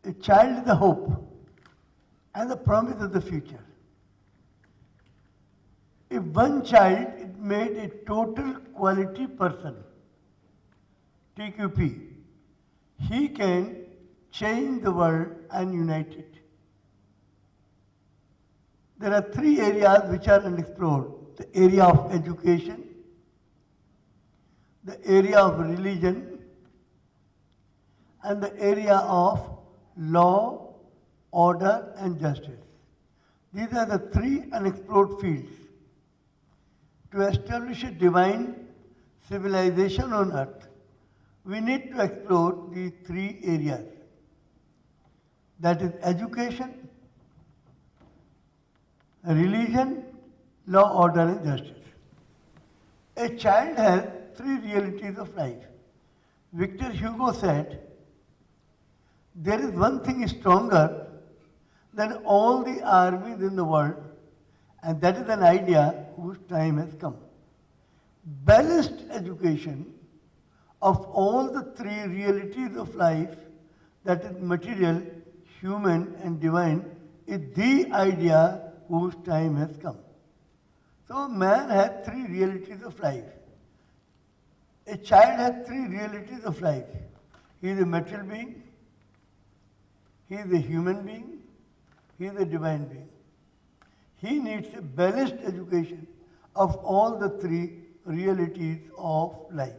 A child is the hope and the promise of the future. If one child is made a total quality person, TQP, he can change the world and unite it. There are three areas which are unexplored. The area of education, the area of religion, and the area of law, order, and justice. These are the three unexplored fields. To establish a divine civilization on earth, we need to explore these three areas. That is education, religion, law, order, and justice. A child has three realities of life. Victor Hugo said, there is one thing stronger than all the armies in the world, and that is an idea whose time has come. Balanced education of all the three realities of life, that is material, human, and divine, is the idea whose time has come. So man has three realities of life. A child has three realities of life. He is a material being, he is a human being, he is a divine being. He needs a balanced education of all the three realities of life.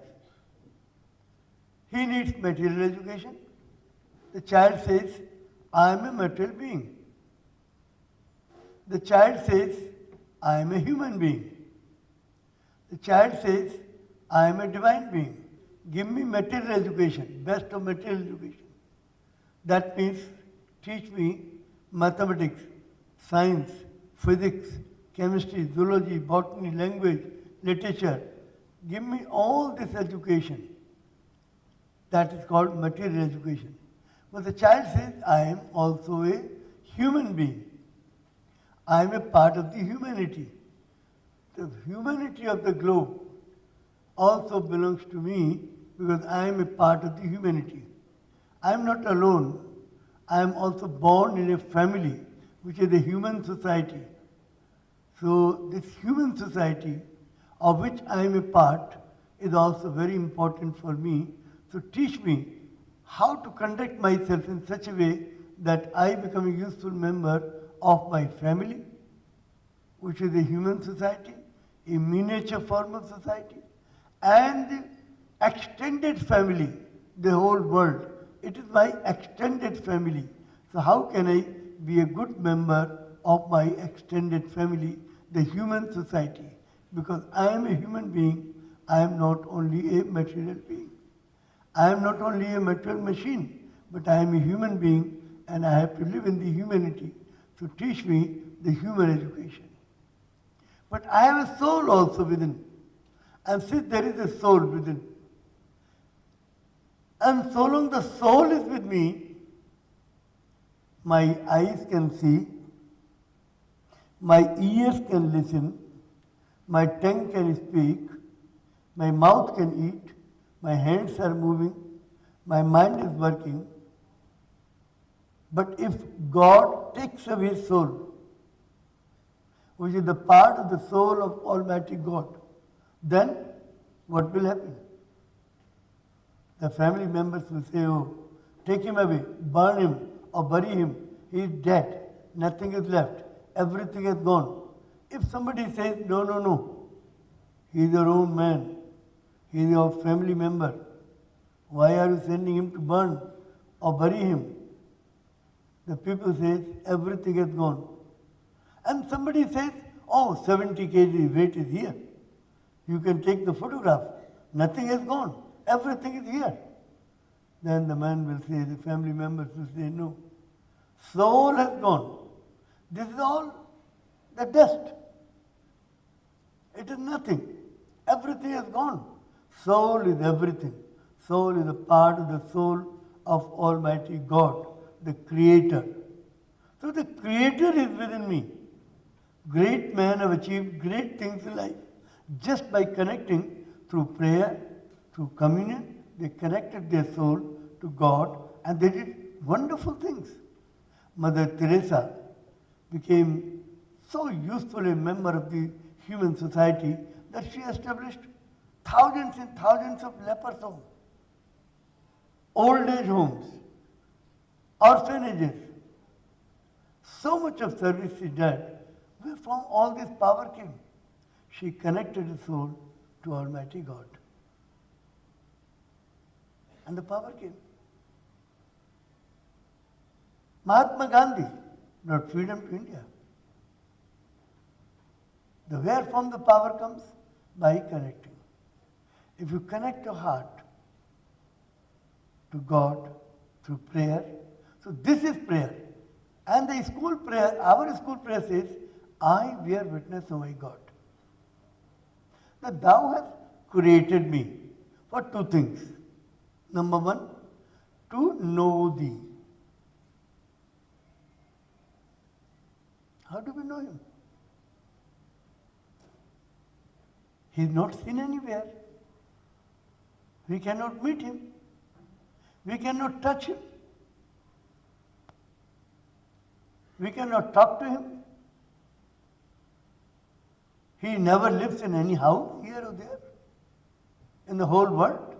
He needs material education. The child says, I am a material being. The child says, I am a human being. The child says, I am a divine being. Give me material education, best of material education. That means teach me mathematics, science, physics, chemistry, zoology, botany, language, literature. Give me all this education. That is called material education. But the child says, I am also a human being. I am a part of the humanity. The humanity of the globe also belongs to me because I am a part of the humanity. I am not alone. I am also born in a family which is a human society. So this human society of which I am a part is also very important for me. So teach me how to conduct myself in such a way that I become a useful member of my family, which is a human society, a miniature form of society, and the extended family, the whole world. It is my extended family. So how can I be a good member of my extended family, the human society? Because I am a human being, I am not only a material being. I am not only a material machine, but I am a human being and I have to live in the humanity. So teach me the human education. But I have a soul also within. And since there is a soul within, and so long the soul is with me, my eyes can see, my ears can listen, my tongue can speak, my mouth can eat, my hands are moving, my mind is working. But if God takes away soul, which is the part of the soul of Almighty God, then what will happen? The family members will say, oh, take him away, burn him, or bury him. He is dead. Nothing is left. Everything is gone. If somebody says, no, no, no, he is your own man, he is your family member, why are you sending him to burn or bury him? The people say, everything is gone. And somebody says, oh, 70 kg weight is here. You can take the photograph. Nothing is gone. Everything is here. Then the man will say, the family members will say, no. Soul has gone. This is all the dust. It is nothing. Everything has gone. Soul is everything. Soul is a part of the soul of Almighty God, the Creator. So the Creator is within me. Great men have achieved great things in life just by connecting through prayer, through communion. They connected their soul to God and they did wonderful things. Mother Teresa became so useful a member of the human society that she established thousands and thousands of lepers homes, old age homes, orphanages. So much of service she did, where from all this power came. She connected the soul to Almighty God. And the power came. Mahatma Gandhi brought freedom to India. The where from the power comes? By connecting. If you connect your heart to God through prayer, so this is prayer. And the school prayer, our school prayer says, I bear witness, O my God, that thou hast created me for two things. Number one, to know thee. How do we know him? He is not seen anywhere. We cannot meet him. We cannot touch him. We cannot talk to him. He never lives in any house here or there in the whole world.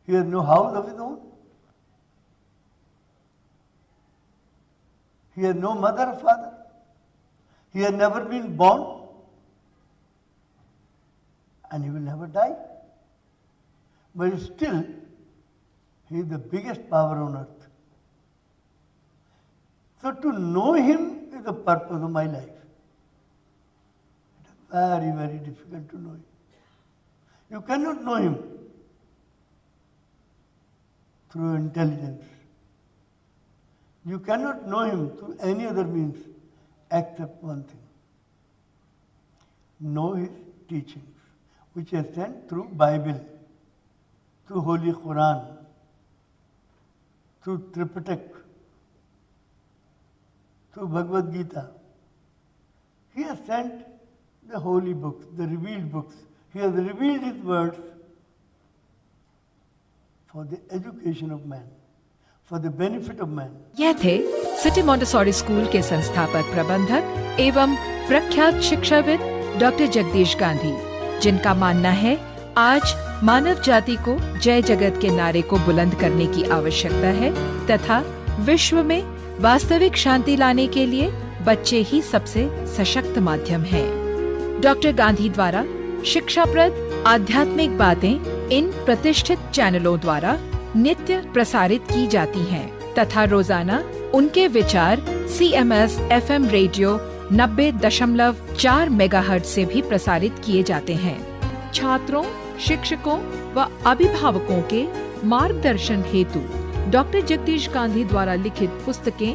He has no house of his own. He has no mother or father. He has never been born. And he will never die. But still, he is the biggest power on earth. So to know him is the purpose of my life. It is very, very difficult to know him. You cannot know him through intelligence. You cannot know him through any other means except one thing. Know his teachings, which are sent through Bible, through Holy Quran, through Tripatak, through Bhagavad Gita. He has sent the holy books, the revealed books. He has revealed his words for the education of man, for the benefit of man. यह थे city Montessori school के संस्थापक प्रबंधक एवं प्रख्यात शिक्षाविद doctor Jagdish Gandhi, जिनका मानना है आज मानव जाति को जय जगत के नारे को बुलंद करने की आवश्यकता है तथा विश्व में वास्तविक शांति लाने के लिए बच्चे ही सबसे सशक्त माध्यम हैं। डॉक्टर गांधी द्वारा शिक्षाप्रद आध्यात्मिक बातें इन प्रतिष्ठित चैनलों द्वारा नित्य प्रसारित की जाती हैं तथा रोजाना उनके विचार CMS FM रेडियो 90.4 मेगाहर्ट्ज से भी प्रसारित किए जाते हैं। छात्रों, शिक्षकों व अभिभावकों के मार्गदर्शन हेतु डॉक्टर जगदीश गांधी द्वारा लिखित पुस्तकें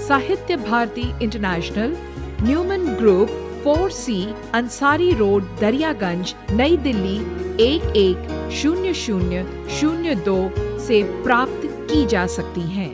Sahitya Bharati International, Newman Group 4C, Ansari road, Daryaganj, Nai Delhi 110002 से प्राप्त की जा सकती हैं।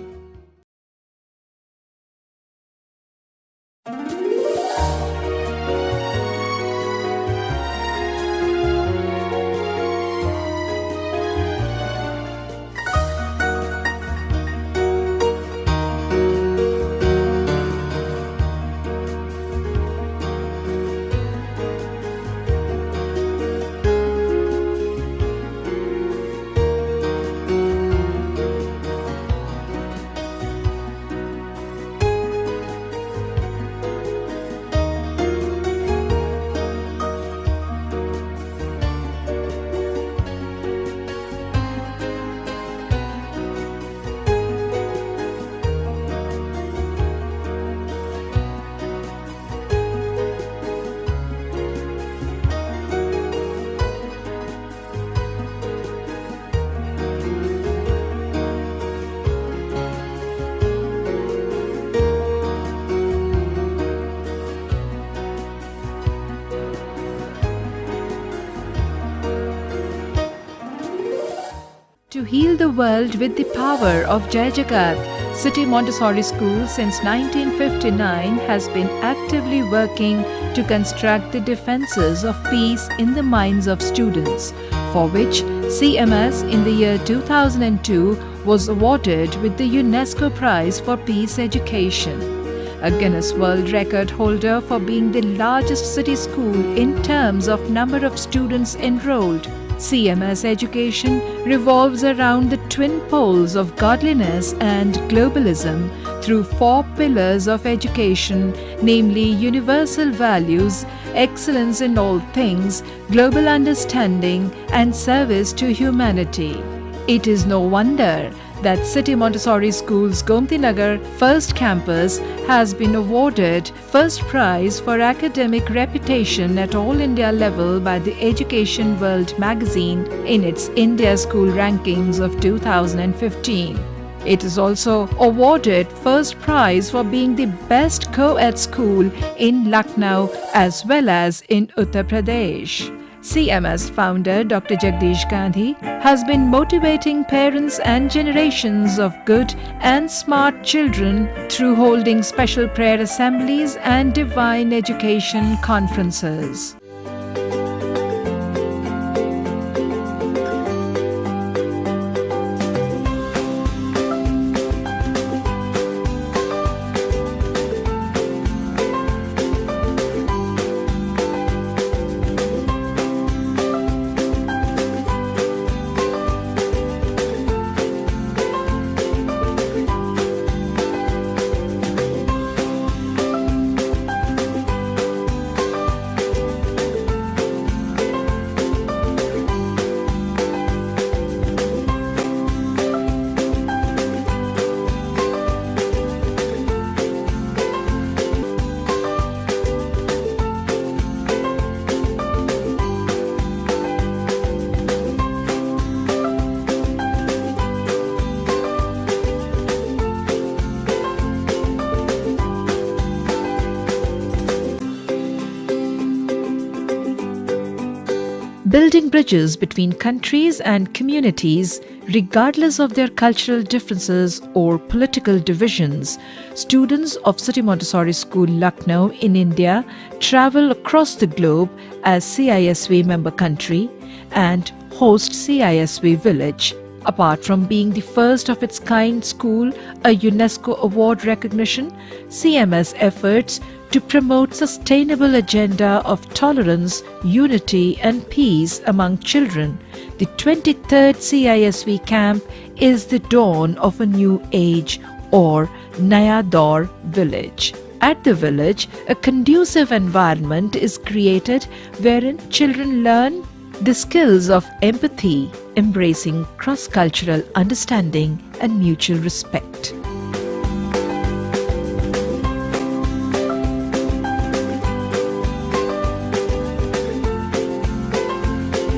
To heal the world with the power of Jai Jagat, City Montessori School since 1959 has been actively working to construct the defenses of peace in the minds of students, for which CMS in the year 2002 was awarded with the UNESCO Prize for Peace Education, a Guinness World Record holder for being the largest city school in terms of number of students enrolled. CMS education revolves around the twin poles of godliness and globalism through 4 pillars of education, namely universal values, excellence in all things, global understanding, and service to humanity. It is no wonder that City Montessori School's Gomti Nagar first campus has been awarded first prize for academic reputation at all India level by the Education World magazine in its India School rankings of 2015. It is also awarded first prize for being the best co-ed school in Lucknow as well as in Uttar Pradesh. CMS founder Dr. Jagdish Gandhi has been motivating parents and generations of good and smart children through holding special prayer assemblies and divine education conferences. Building bridges between countries and communities, regardless of their cultural differences or political divisions, students of City Montessori School, Lucknow in India travel across the globe as CISV member country and host CISV Village. Apart from being the first of its kind school, a UNESCO award recognition, CMS efforts to promote sustainable agenda of tolerance, unity and peace among children. The 23rd CISV camp is the dawn of a new age or Naya Daur village. At the village, a conducive environment is created wherein children learn the skills of empathy, embracing cross-cultural understanding and mutual respect.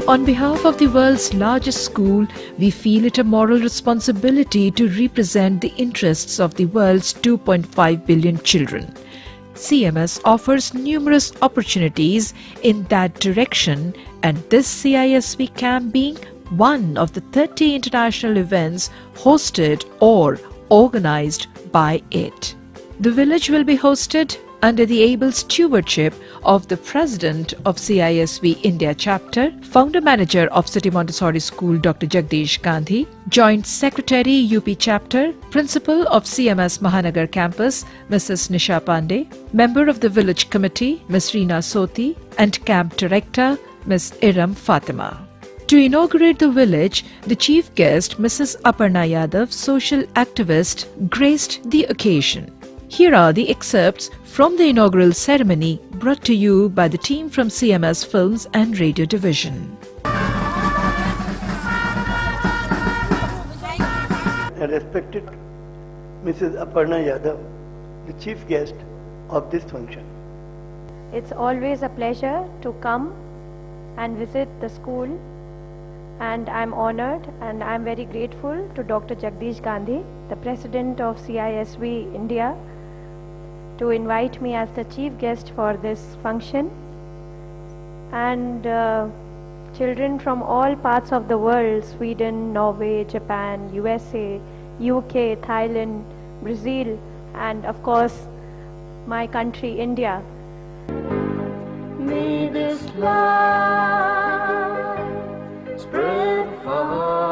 On behalf of the world's largest school, we feel it a moral responsibility to represent the interests of the world's 2.5 billion children. CMS offers numerous opportunities in that direction, and this CISV camp being one of the 30 international events hosted or organized by it. The village will be hosted under the able stewardship of the President of CISV India Chapter, Founder Manager of City Montessori School Dr. Jagdish Gandhi, Joint Secretary UP Chapter, Principal of CMS Mahanagar Campus Mrs. Nisha Pandey, Member of the Village Committee Ms. Reena Soti and Camp Director Ms. Iram Fatima. To inaugurate the village, the chief guest Mrs. Aparna Yadav, social activist, graced the occasion. Here are the excerpts from the inaugural ceremony brought to you by the team from CMS Films and Radio Division. Respected Mrs. Aparna Yadav, the chief guest of this function. It's always a pleasure to come and visit the school, and I'm honored and I'm very grateful to Dr. Jagdish Gandhi, the President of CISV India, to invite me as the chief guest for this function. And children from all parts of the world, Sweden, Norway, Japan, USA, UK, Thailand, Brazil, and of course my country, India. May this love spread far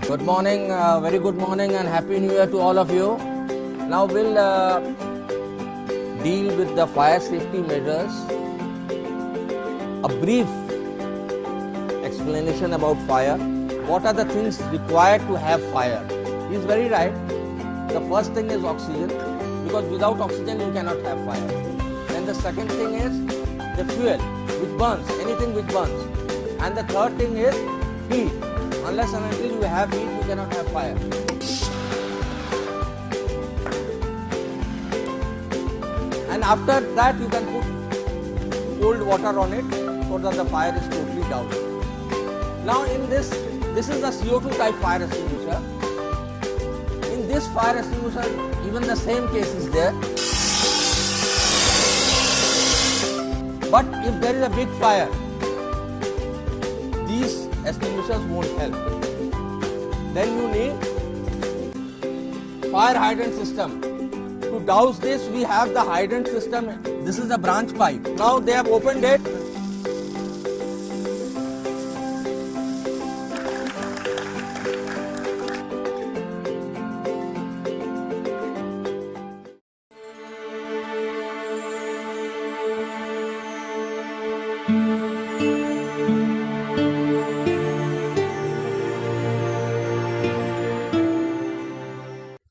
Good morning, very good morning and Happy New Year to all of you. Now we'll deal with the fire safety measures. A brief explanation about fire. What are the things required to have fire? He is very right. The first thing is oxygen, because without oxygen you cannot have fire. Then the second thing is the fuel which burns, anything which burns. And the third thing is heat. Unless and until you have heat, you cannot have fire. And after that, you can put cold water on it so that the fire is totally down. Now in this is the CO2 type fire extinguisher. In this fire extinguisher, even the same case is there. But if there is a big fire, these extinguishers won't help. Then you need fire hydrant system. To douse this, we have the hydrant system. This is the branch pipe. Now they have opened it.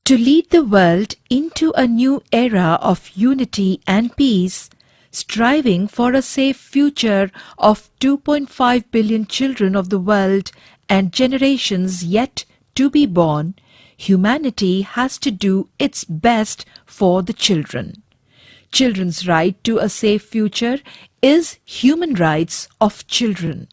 To lead the world into a new era of unity and peace, striving for a safe future of 2.5 billion children of the world and generations yet to be born, humanity has to do its best for the children. Children's right to a safe future is human rights of children.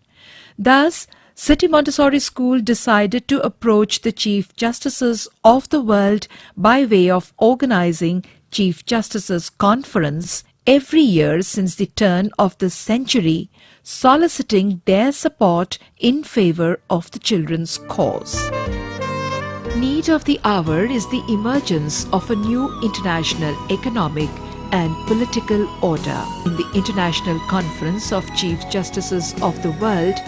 Thus, City Montessori School decided to approach the Chief Justices of the world by way of organizing Chief Justices Conference every year since the turn of the century, soliciting their support in favor of the children's cause. Need of the hour is the emergence of a new international economic and political order. In the International Conference of Chief Justices of the World,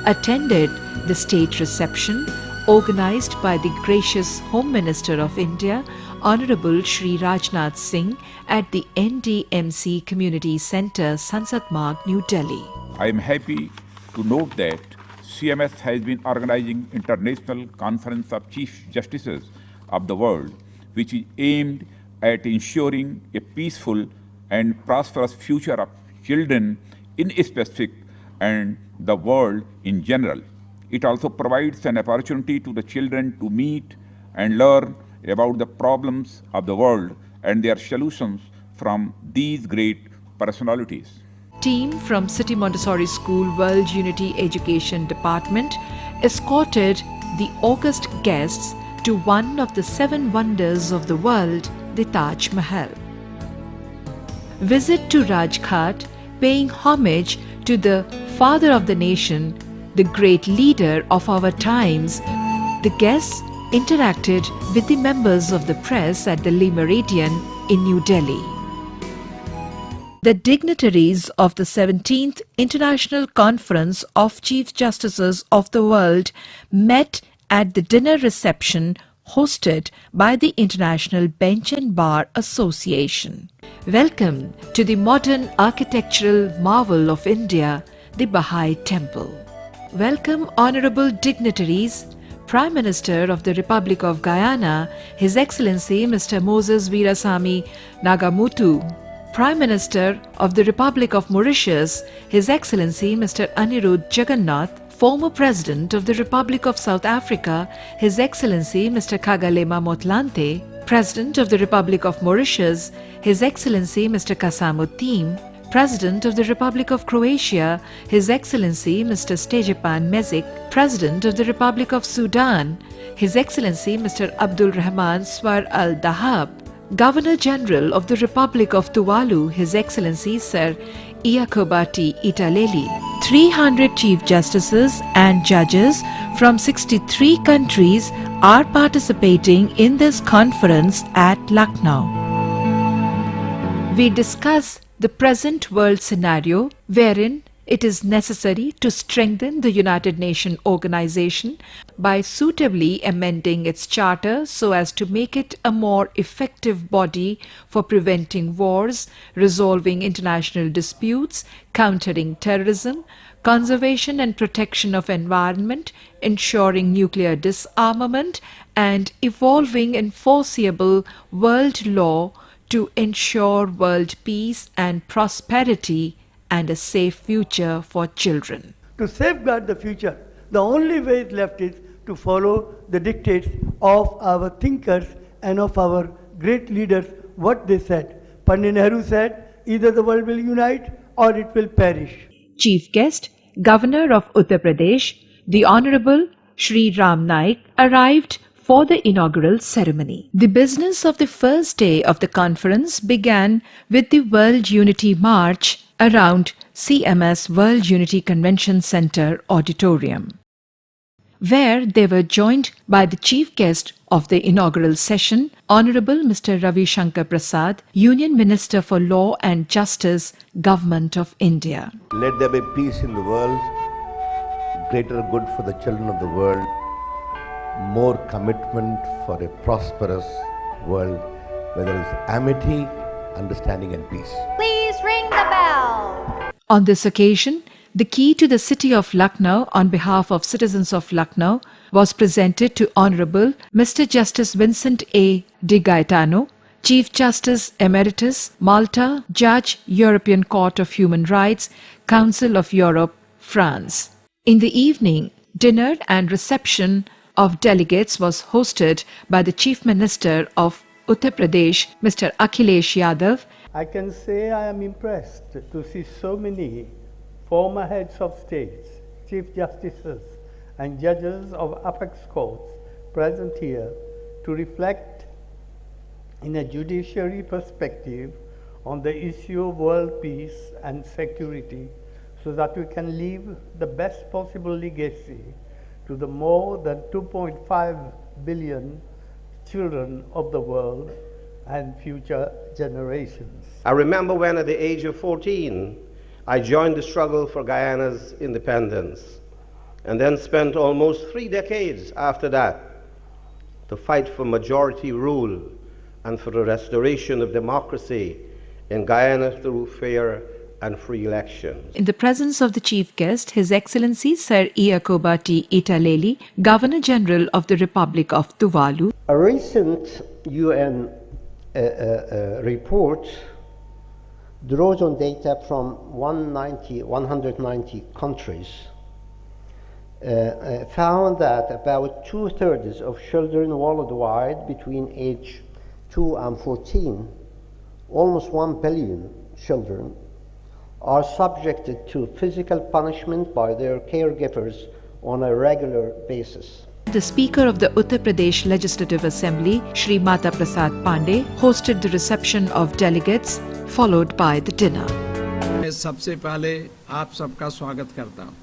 attended the state reception organized by the gracious Home Minister of India, Honorable Shri Rajnath Singh, at the NDMC Community Centre, Sansad Marg, New Delhi. I am happy to note that CMS has been organizing International Conference of Chief Justices of the World, which is aimed at ensuring a peaceful and prosperous future of children in specific and the world in general. It also provides an opportunity to the children to meet and learn about the problems of the world and their solutions from these great personalities. Team from City Montessori School World Unity Education Department escorted the august guests to one of the 7 wonders of the world, the Taj Mahal. Visit to Rajghat, paying homage to the father of the nation, the great leader of our times, the guests interacted with the members of the press at the Lee Meridian in New Delhi. The dignitaries of the 17th International Conference of Chief Justices of the World met at the dinner reception hosted by the International Bench and Bar Association. Welcome to the modern architectural marvel of India, the Baha'i Temple. Welcome honorable dignitaries, Prime Minister of the Republic of Guyana, His Excellency Mr. Moses Veerasamy Nagamutu, Prime Minister of the Republic of Mauritius, His Excellency Mr. Anirudh Jagannath, former President of the Republic of South Africa, His Excellency Mr. Kgalema Motlanthe, President of the Republic of Mauritius, His Excellency Mr. Kasamuddin, President of the Republic of Croatia, His Excellency Mr. Stejepan Mezic, President of the Republic of Sudan, His Excellency Mr. Abdul Rahman Swar al-Dahab, Governor General of the Republic of Tuvalu, His Excellency Sir Iakobati Italeli. 300 Chief Justices and judges from 63 countries are participating in this conference at Lucknow. We discuss the present world scenario wherein it is necessary to strengthen the United Nations organization by suitably amending its charter so as to make it a more effective body for preventing wars, resolving international disputes, countering terrorism, conservation and protection of environment, ensuring nuclear disarmament, and evolving enforceable world law to ensure world peace and prosperity and a safe future for children. To safeguard the future, the only way left is to follow the dictates of our thinkers and of our great leaders, what they said. Pandit Nehru said, either the world will unite or it will perish. Chief guest, Governor of Uttar Pradesh, the Honorable Shri Ram Naik, arrived for the inaugural ceremony. The business of the first day of the conference began with the World Unity March around CMS World Unity Convention Center Auditorium, where they were joined by the chief guest of the inaugural session, Honorable Mr. Ravi Shankar Prasad, Union Minister for Law and Justice, Government of India. Let there be peace in the world, greater good for the children of the world, more commitment for a prosperous world where there is amity, understanding and peace. Please ring the bell. On this occasion, the key to the city of Lucknow on behalf of citizens of Lucknow was presented to Honorable Mr. Justice Vincent A. De Gaetano, Chief Justice Emeritus, Malta, Judge, European Court of Human Rights, Council of Europe, France. In the evening, dinner and reception of delegates was hosted by the Chief Minister of Uttar Pradesh, Mr. Akhilesh Yadav. I can say I am impressed to see so many former heads of states, chief justices, and judges of apex courts present here to reflect in a judiciary perspective on the issue of world peace and security so that we can leave the best possible legacy to the more than 2.5 billion children of the world and future generations. I remember when at the age of 14, I joined the struggle for Guyana's independence, and then spent almost 3 decades after that to fight for majority rule and for the restoration of democracy in Guyana through fair and free elections. In the presence of the chief guest, His Excellency Sir Iacoba T. Italeli, Governor General of the Republic of Tuvalu. A recent UN report draws on data from 190 countries, found that about 2/3 of children worldwide between age 2 and 14, almost 1 billion children, are subjected to physical punishment by their caregivers on a regular basis. The Speaker of the Uttar Pradesh Legislative Assembly, Shri Mata Prasad Pandey, hosted the reception of delegates, followed by the dinner. मैं सबसे पहले आप सबका स्वागत करता हूँ,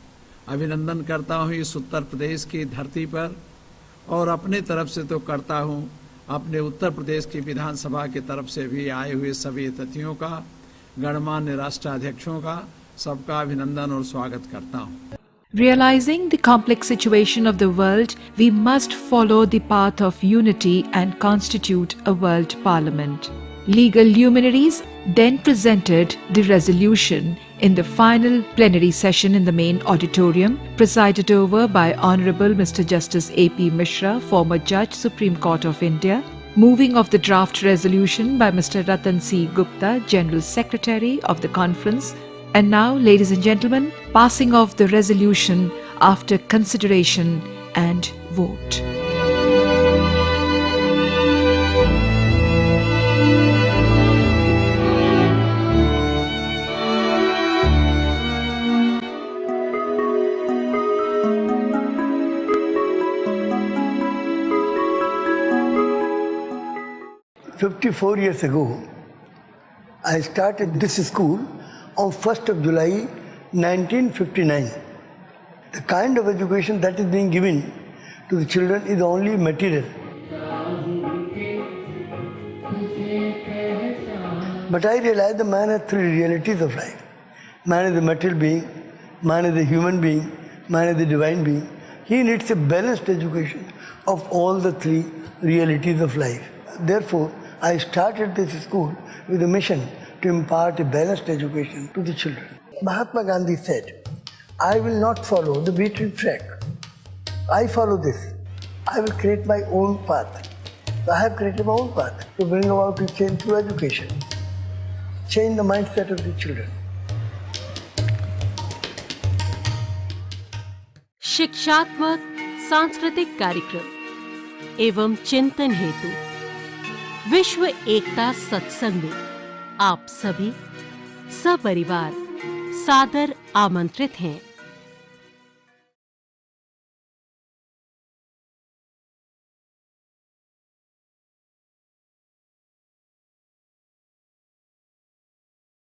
अभिनंदन करता हूँ इस उत्तर प्रदेश की धरती पर, और अपने तरफ से तो करता हूँ, अपने उत्तर प्रदेश की विधानसभा की तरफ से भी आए हुए सभी अतिथियों का, गणमान्य राष्ट्राध्यक्षों का, सबका अभिनंदन और स्वागत करता हूँ. Realizing the complex situation of the world, we must follow the path of unity and constitute a world parliament. Legal luminaries then presented the resolution in the final plenary session in the main auditorium, presided over by Honorable Mr. Justice A.P. Mishra, former Judge, Supreme Court of India, moving of the draft resolution by Mr. Ratan C. Gupta, General Secretary of the conference. And now, ladies and gentlemen, passing of the resolution after consideration and vote. "54 years ago, I started this school on 1st of July 1959. The kind of education that is being given to the children is only material. But I realized the man has 3 realities of life. Man is a material being, man is a human being, man is a divine being. He needs a balanced education of all the three realities of life. Therefore, I started this school with a mission to impart a balanced education to the children. Mahatma Gandhi said, I will not follow the beaten track. I follow this. I will create my own path. I have created my own path to bring about a change through education. Change the mindset of the children. शिक्षात्मक सांस्कृतिक कार्यक्रम एवं चिंतन हेतु विश्व एकता सत्संग में आप सभी सपरिवार सादर आमंत्रित हैं।